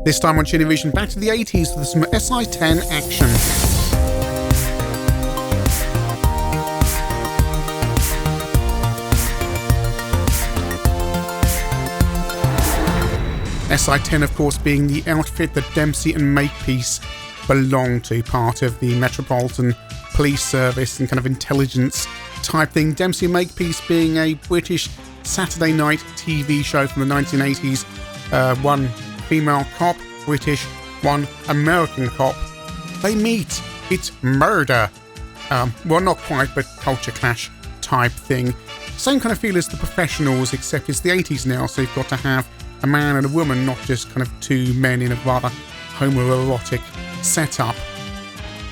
This time on ChinnyVision, back to the 80s with some SI-10 action. SI-10, of course, being the outfit that Dempsey and Makepeace belonged to, part of the Metropolitan Police Service and kind of intelligence type thing. Dempsey and Makepeace being a British Saturday night TV show from the 1980s. One female cop, British, one American cop. They meet. It's murder. Well, not quite, but culture clash type thing. Same kind of feel as The Professionals, except it's the 80s now, so you've got to have a man and a woman, not just kind of two men in a rather homoerotic setup.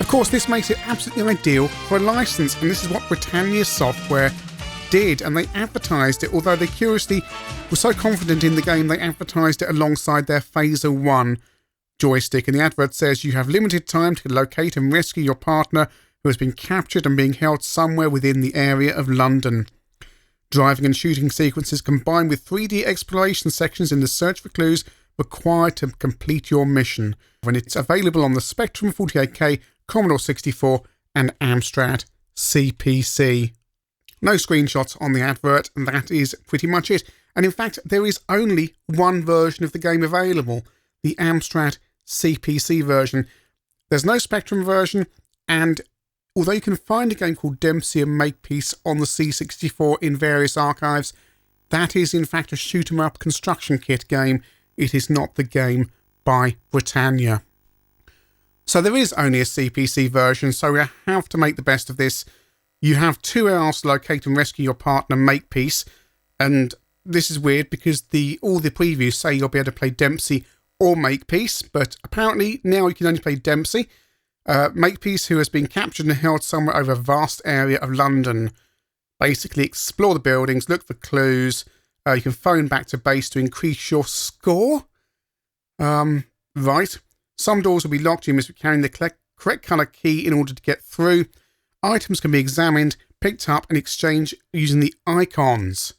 Of course, this makes it absolutely ideal for a license, and this is what Britannia Software did, and they advertised it, although they curiously were so confident in the game they advertised it alongside their Phaser 1 joystick, and the advert says you have limited time to locate and rescue your partner who has been captured and being held somewhere within the area of London. Driving and shooting sequences combined with 3D exploration sections in the search for clues required to complete your mission. And it's available on the Spectrum 48K, Commodore 64 and Amstrad CPC. No screenshots on the advert, and that is pretty much it. And in fact, there is only one version of the game available, the Amstrad CPC version. There's no Spectrum version, and although you can find a game called Dempsey and Makepeace on the C64 in various archives, that is in fact a shoot-'em-up construction kit game. It is not the game by Britannia. So there is only a CPC version, so we have to make the best of this. You have 2 hours to locate and rescue your partner, Makepeace, and this is weird because all the previews say you'll be able to play Dempsey or Makepeace, but apparently now you can only play Dempsey. Makepeace, who has been captured and held somewhere over a vast area of London. Basically explore the buildings, look for clues. You can phone back to base to increase your score. Right. Some doors will be locked. You must be carrying the correct colour key in order to get through. Items can be examined, picked up and exchanged using the icons.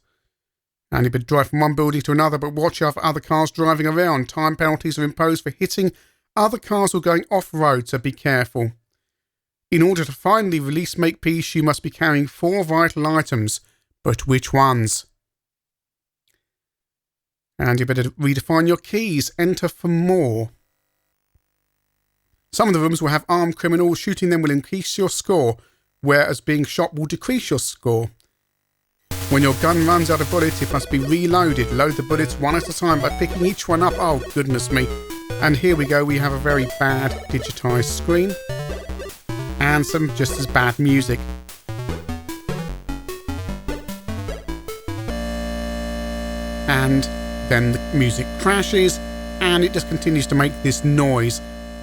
And you could drive from one building to another, but watch out for other cars driving around. Time penalties are imposed for hitting other cars or going off-road, so be careful. In order to finally release Makepeace, you must be carrying 4 vital items, but which ones? And you better redefine your keys. Enter for more. Some of the rooms will have armed criminals. Shooting them will increase your score, whereas being shot will decrease your score. When your gun runs out of bullets, it must be reloaded. Load the bullets one at a time by picking each one up. Oh, goodness me. And here we go. We have a very bad digitised screen. And some just as bad music. And then the music crashes, and it just continues to make this noise,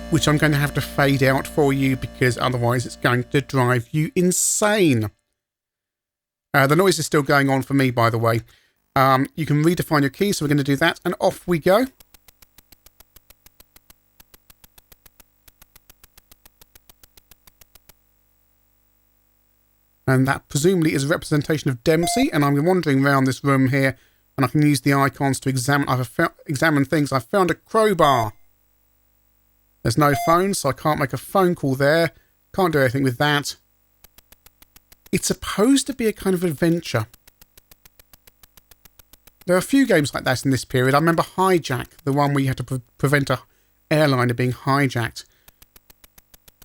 which I'm going to have to fade out for you because otherwise it's going to drive you insane. The noise is still going on for me, by the way. You can redefine your keys, so we're going to do that, and off we go. And that presumably is a representation of Dempsey, and I'm wandering around this room here, and I can use the icons to examine things. I found a crowbar. There's no phone, so I can't make a phone call there. Can't do anything with that. It's supposed to be a kind of adventure. There are a few games like that in this period. I remember Hijack, the one where you had to prevent a airliner being hijacked.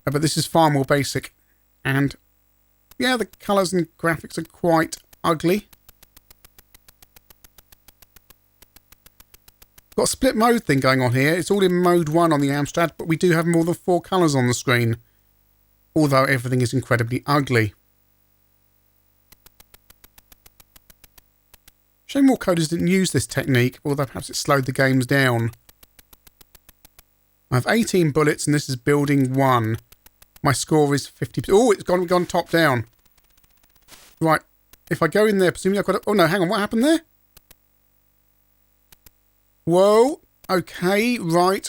But this is far more basic. And yeah, the colours and graphics are quite ugly. Got a split mode thing going on here. It's all in mode 1 on the Amstrad, but we do have more than 4 colours on the screen. Although everything is incredibly ugly. Shame more coders didn't use this technique, although perhaps it slowed the games down. I have 18 bullets and this is building 1. My score is 50%. Oh, it's gone top down. Right, if I go in there, presumably I've got to... Oh no, hang on, what happened there? Whoa, okay, right.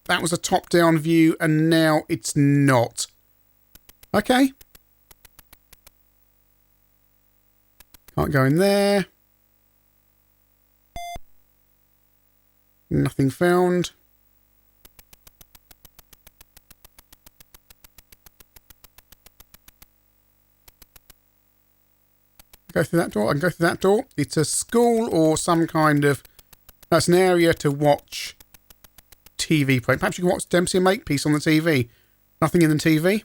That was a top-down view and now it's not. Okay. Can't go in there. Nothing found. Go through that door. I can go through that door. It's a school or some kind of... That's an area to watch TV play. Perhaps you can watch Dempsey and Makepeace on the TV. Nothing in the TV.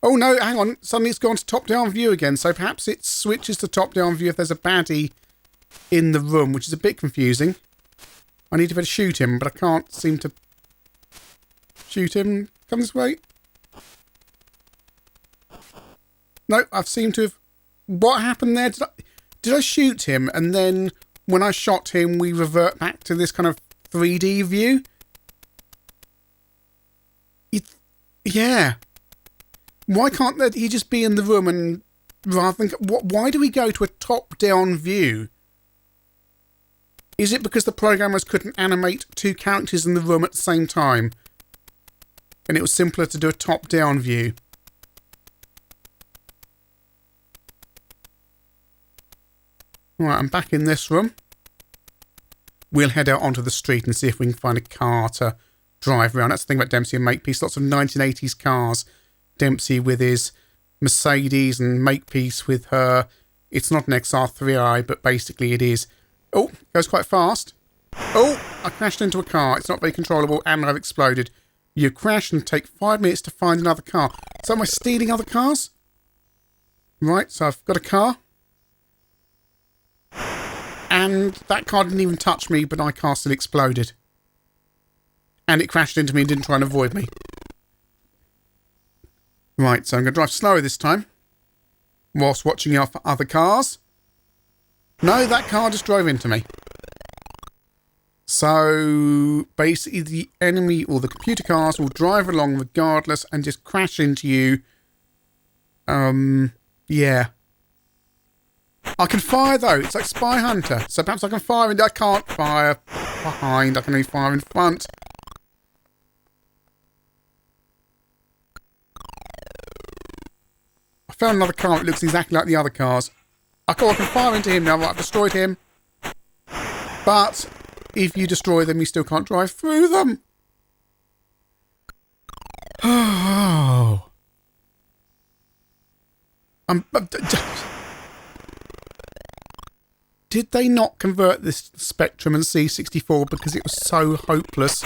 Oh no, hang on. Suddenly it's gone to top-down view again. So perhaps it switches to top-down view if there's a baddie in the room, which is a bit confusing. I need to be able to shoot him, but I can't seem to shoot him. Come this way. No, I've seemed to have... What happened there? Did I shoot him and then when I shot him we revert back to this kind of 3D view? Yeah. Why can't he just be in the room and rather than... Why do we go to a top-down view? Is it because the programmers couldn't animate two characters in the room at the same time? And it was simpler to do a top-down view? Right, I'm back in this room. We'll head out onto the street and see if we can find a car to drive around. That's the thing about Dempsey and Makepeace. Lots of 1980s cars. Dempsey with his Mercedes and Makepeace with her... It's not an XR3i, but basically it is. Oh, goes quite fast. Oh, I crashed into a car. It's not very controllable and I've exploded. You crash and take 5 minutes to find another car. So am I stealing other cars? Right, so I've got a car. And that car didn't even touch me, but my car still exploded. And it crashed into me and didn't try and avoid me. Right, so I'm going to drive slower this time. Whilst watching out for other cars. No, that car just drove into me. So, basically the enemy or the computer cars will drive along regardless and just crash into you. Yeah. I can fire though, it's like Spy Hunter. So perhaps I can fire and I can't fire behind, I can only fire in front. I found another car that looks exactly like the other cars. I can fire into him now, I've destroyed him. But if you destroy them, you still can't drive through them. Oh. Did they not convert this Spectrum and C64 because it was so hopeless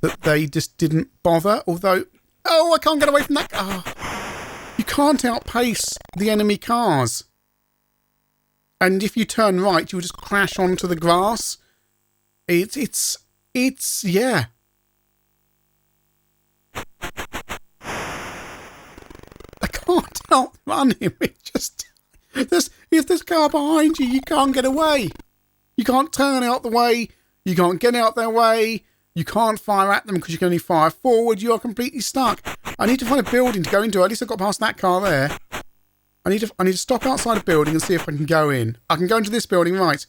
that they just didn't bother? Although, oh, I can't get away from that. Oh, you can't outpace the enemy cars. And if you turn right, you'll just crash onto the grass. It's, yeah. I can't outrun him. It just... If there's a car behind you, you can't get away. You can't turn out the way. You can't get out their way. You can't fire at them because you can only fire forward. You are completely stuck. I need to find a building to go into. At least I got past that car there. I need to stop outside a building and see if I can go in. I can go into this building, right.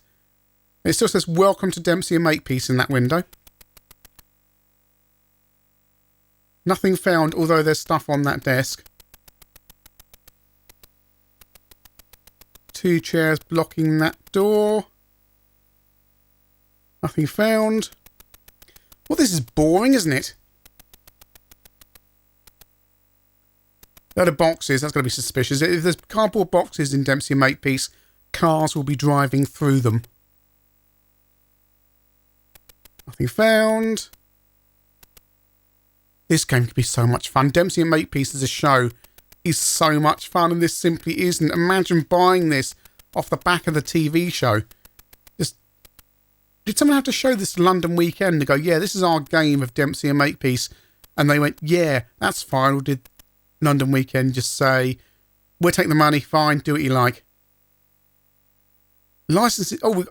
It still says, welcome to Dempsey and Makepeace in that window. Nothing found, although there's stuff on that desk. 2 chairs blocking that door. Nothing found. Well, this is boring, isn't it? Load of boxes, that's going to be suspicious. If there's cardboard boxes in Dempsey and Makepeace, cars will be driving through them. Nothing found. This game could be so much fun. Dempsey and Makepeace as a show is so much fun, and this simply isn't. Imagine buying this off the back of the TV show. Just, did someone have to show this to London Weekend and go, yeah, this is our game of Dempsey and Makepeace? And they went, yeah, that's fine. Or did London Weekend just say, we'll take the money, fine, do what you like? Licenses. Oh,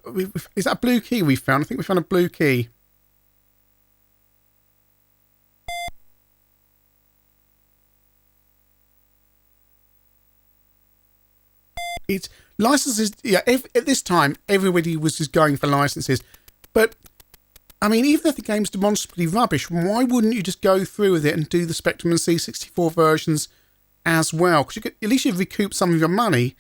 is that a blue key we found? I think we found a blue key. It's licenses. Yeah, at this time, everybody was just going for licenses. But, I mean, even if the game's demonstrably rubbish, why wouldn't you just go through with it and do the Spectrum and C64 versions as well? Because you could, at least you'd recoup some of your money.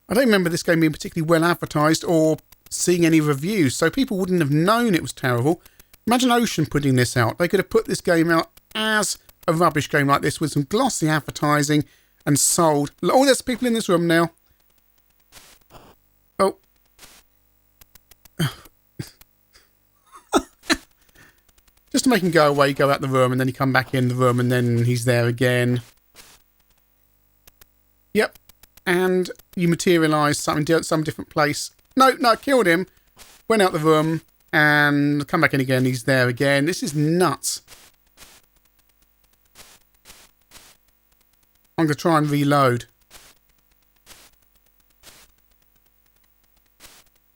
I don't remember this game being particularly well advertised or seeing any reviews, so people wouldn't have known it was terrible. Imagine Ocean putting this out. They could have put this game out as a rubbish game like this with some glossy advertising and sold. Oh, there's people in this room now. Oh. Just to make him go away, go out the room, and then he come back in the room, and then he's there again. Yep. And you materialise something, some different place. No, I killed him. Went out the room, and come back in again. He's there again. This is nuts. I'm going to try and reload.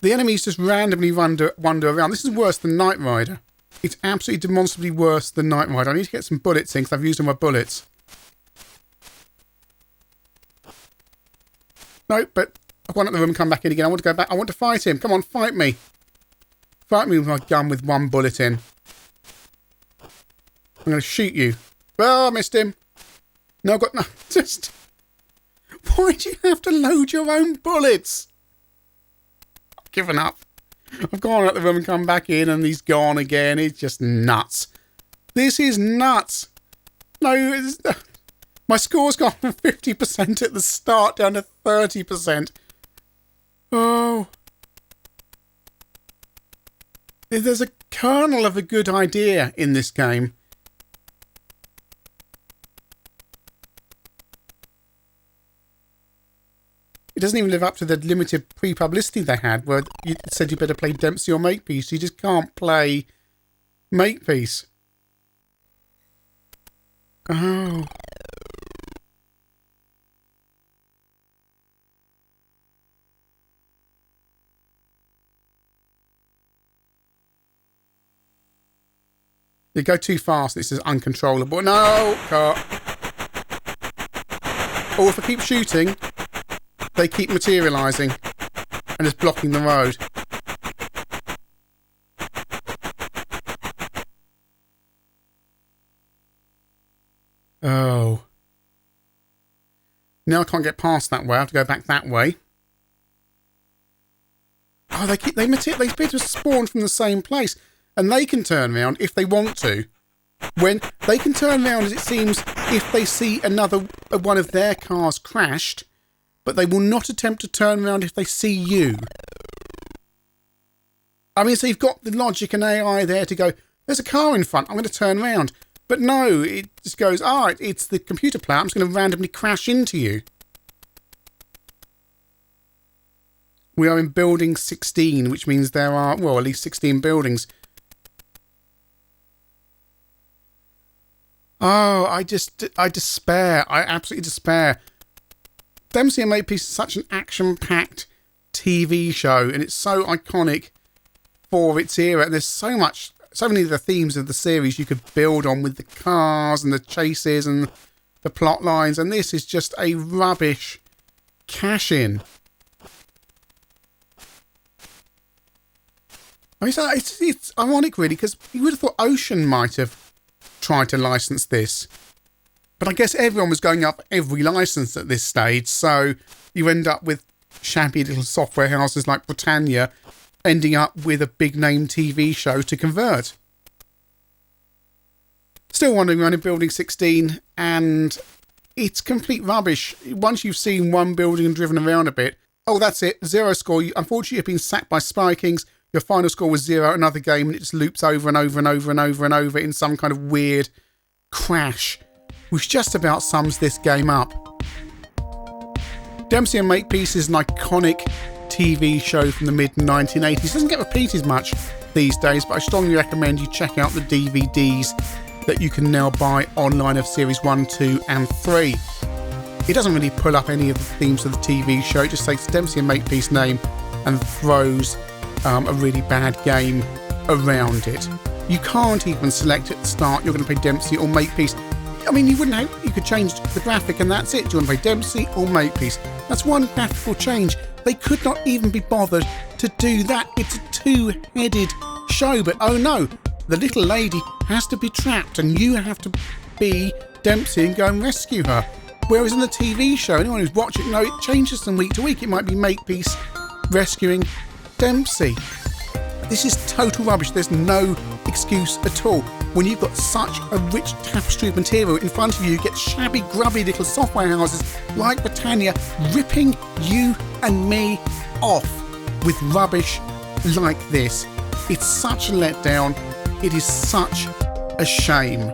The enemies just randomly wander around. This is worse than Knight Rider. It's absolutely demonstrably worse than Knight Rider. I need to get some bullets in because I've used all my bullets. No, but I've gone out the room and come back in again. I want to go back. I want to fight him. Come on, fight me. Fight me with my gun with one bullet in. I'm going to shoot you. Oh, I missed him. No, I've got no. Just. Why do you have to load your own bullets? I've given up. I've gone out the room and come back in and he's gone again. It's just nuts. This is nuts. No, my score's gone from 50% at the start down to 30%. Oh. There's a kernel of a good idea in this game. It doesn't even live up to the limited pre-publicity they had, where you said you better play Dempsey or Makepeace. You just can't play Makepeace. Oh. You go too fast, this is uncontrollable. No! Car. Or if I keep shooting, they keep materialising and just blocking the road. Oh. Now I can't get past that way. I have to go back that way. Oh, they appear to spawn from the same place. And they can turn around if they want to. When they can turn around, as it seems, if they see another one of their cars crashed, but they will not attempt to turn around if they see you. I mean, so you've got the logic and AI there to go, there's a car in front, I'm going to turn around. But no, it just goes, it's the computer player, I'm just going to randomly crash into you. We are in building 16, which means there are, well, at least 16 buildings. Oh, I despair. I absolutely despair. Dempsey and Makepeace is such an action-packed TV show, and it's so iconic for its era. There's so many of the themes of the series you could build on with the cars and the chases and the plot lines, and this is just a rubbish cash-in. I mean, it's ironic, really, because you would have thought Ocean might have tried to license this. But I guess everyone was going up every license at this stage, so you end up with shabby little software houses like Britannia ending up with a big-name TV show to convert. Still wandering around in Building 16, and it's complete rubbish. Once you've seen one building and driven around a bit, oh, that's it, 0 score. Unfortunately, you've been sacked by Spy Kings. Your final score was 0, another game, and it just loops over and over and over and over and over in some kind of weird crash, which just about sums this game up. Dempsey and Makepeace is an iconic TV show from the mid-1980s. It doesn't get repeated much these days, but I strongly recommend you check out the DVDs that you can now buy online of Series 1, 2 and 3. It doesn't really pull up any of the themes of the TV show, it just takes Dempsey and Makepeace name and throws a really bad game around it. You can't even select at the start you're going to play Dempsey or Makepeace. I mean, you could change the graphic and that's it. Do you want to play Dempsey or Makepeace? That's one graphical change. They could not even be bothered to do that. It's a two-headed show, but oh no, the little lady has to be trapped and you have to be Dempsey and go and rescue her. Whereas in the TV show, anyone who's watching, no, it changes from week to week. It might be Makepeace rescuing Dempsey. This is total rubbish. There's no excuse at all. When you've got such a rich tapestry of material in front of you, you get shabby, grubby little software houses like Britannia ripping you and me off with rubbish like this. It's such a letdown. It is such a shame.